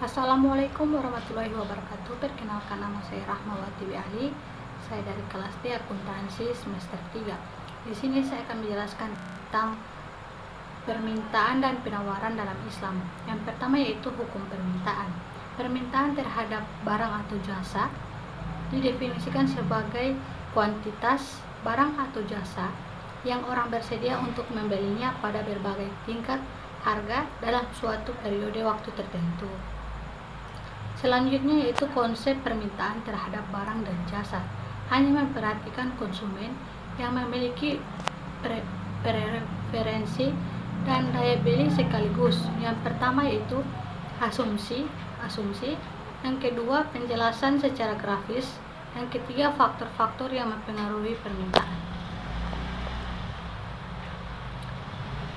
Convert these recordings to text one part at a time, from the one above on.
Assalamualaikum warahmatullahi wabarakatuh. Perkenalkan, nama saya Rahmawati Ali. Saya dari kelas D akuntansi semester 3. Di sini saya akan menjelaskan tentang permintaan dan penawaran dalam Islam. Yang pertama yaitu hukum permintaan. Permintaan terhadap barang atau jasa didefinisikan sebagai kuantitas barang atau jasa yang orang bersedia untuk membelinya pada berbagai tingkat harga dalam suatu periode waktu tertentu. Selanjutnya yaitu konsep permintaan terhadap barang dan jasa hanya memperhatikan konsumen yang memiliki preferensi dan daya beli sekaligus. Yang pertama yaitu asumsi, yang kedua penjelasan secara grafis, yang ketiga faktor-faktor yang mempengaruhi permintaan.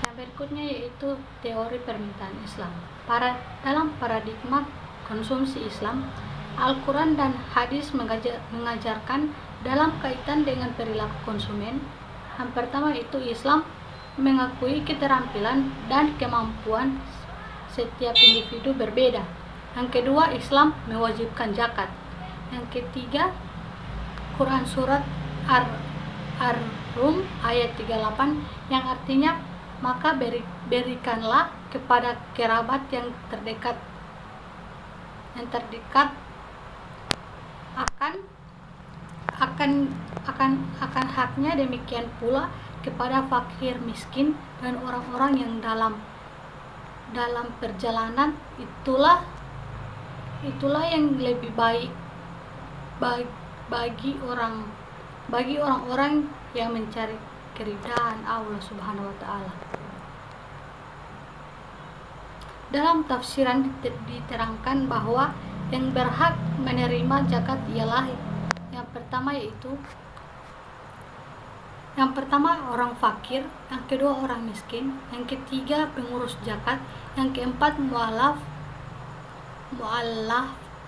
Yang berikutnya yaitu teori permintaan Islam. Dalam paradigma konsumsi Islam, Al-Quran dan hadis mengajarkan dalam kaitan dengan perilaku konsumen. Yang pertama itu Islam mengakui keterampilan dan kemampuan setiap individu berbeda. Yang kedua, Islam mewajibkan zakat. Yang ketiga, Quran surat Ar-Rum ayat 38 yang artinya maka berikanlah kepada kerabat yang terdekat akan haknya, demikian pula kepada fakir miskin dan orang-orang yang dalam perjalanan. Itulah yang lebih baik bagi orang-orang yang mencari keridhaan Allah Subhanahu wa taala. Dalam tafsiran diterangkan bahwa yang berhak menerima zakat ialah yang pertama orang fakir, yang kedua orang miskin, yang ketiga pengurus zakat, yang keempat mu'allaf,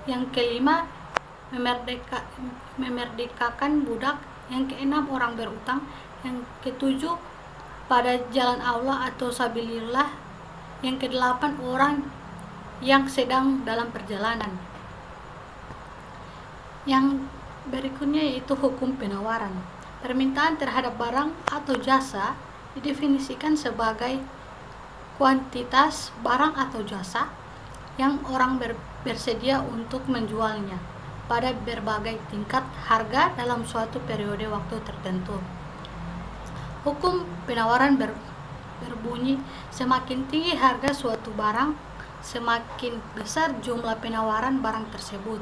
yang kelima memerdekakan budak, yang keenam orang berutang, yang ketujuh pada jalan Allah atau sabilillah, yang kedelapan orang yang sedang dalam perjalanan. Yang berikutnya yaitu hukum penawaran. Permintaan terhadap barang atau jasa didefinisikan sebagai kuantitas barang atau jasa yang orang bersedia untuk menjualnya pada berbagai tingkat harga dalam suatu periode waktu tertentu. Hukum penawaran berbunyi, semakin tinggi harga suatu barang, semakin besar jumlah penawaran barang tersebut.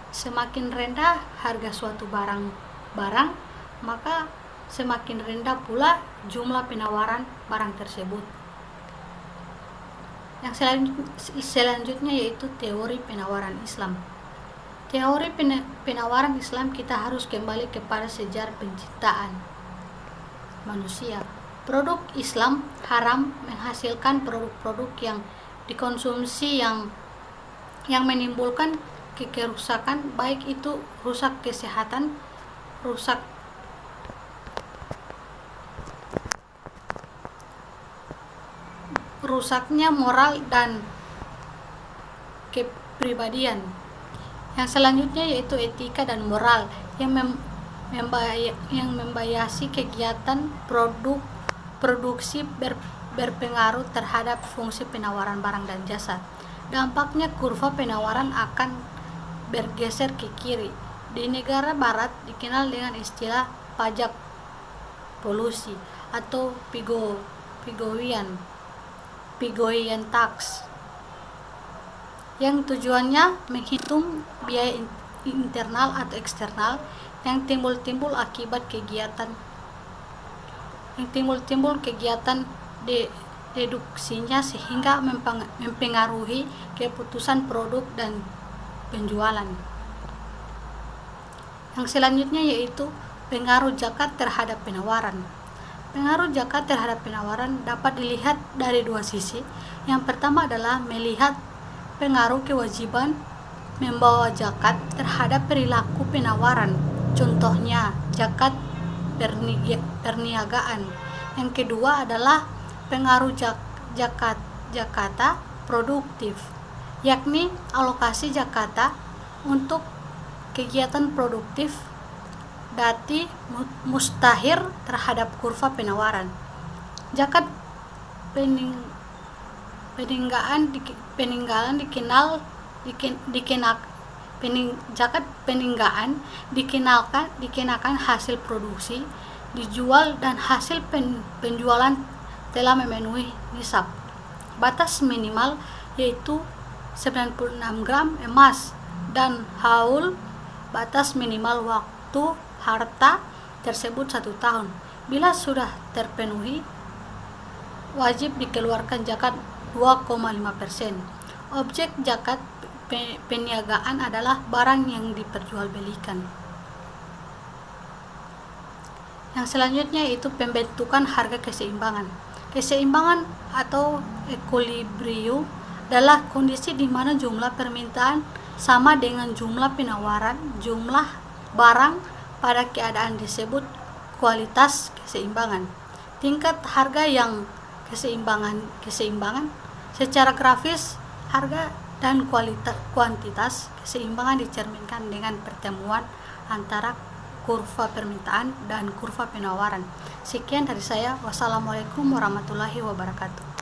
Semakin rendah harga suatu barang, maka semakin rendah pula jumlah penawaran barang tersebut. Yang selanjutnya yaitu teori penawaran Islam. Teori penawaran Islam, kita harus kembali kepada sejarah penciptaan manusia. Produk Islam haram menghasilkan produk-produk yang dikonsumsi yang menimbulkan kerusakan, baik itu rusak kesehatan, rusaknya moral dan kepribadian. Yang selanjutnya yaitu etika dan moral yang membiayai kegiatan produksi berpengaruh terhadap fungsi penawaran barang dan jasa. Dampaknya kurva penawaran akan bergeser ke kiri. Di negara barat dikenal dengan istilah pajak polusi atau Pigoian tax, yang tujuannya menghitung biaya internal atau eksternal yang timbul akibat kegiatan deduksinya sehingga mempengaruhi keputusan produk dan penjualan. Yang selanjutnya yaitu pengaruh zakat terhadap penawaran. Pengaruh zakat terhadap penawaran dapat dilihat dari dua sisi. Yang pertama adalah melihat pengaruh kewajiban membawa zakat terhadap perilaku penawaran. Contohnya zakat perniagaan. Yang kedua adalah pengaruh zakata produktif. yakni alokasi Jakarta untuk kegiatan produktif dati mustahir terhadap kurva penawaran. Zakat zakat peninggalan dikenakan hasil produksi dijual dan hasil penjualan telah memenuhi nisab. Batas minimal yaitu 96 gram emas dan haul batas minimal waktu harta tersebut 1 tahun. Bila sudah terpenuhi, wajib dikeluarkan zakat 2,5%. Objek zakat peniagaan adalah barang yang diperjualbelikan. Yang selanjutnya yaitu pembentukan harga keseimbangan. Keseimbangan atau equilibrium adalah kondisi di mana jumlah permintaan sama dengan jumlah penawaran jumlah barang pada keadaan disebut kualitas keseimbangan. Tingkat harga yang keseimbangan secara grafis harga dan kuantitas keseimbangan dicerminkan dengan pertemuan antara kurva permintaan dan kurva penawaran. Sekian dari saya. Wassalamualaikum warahmatullahi wabarakatuh.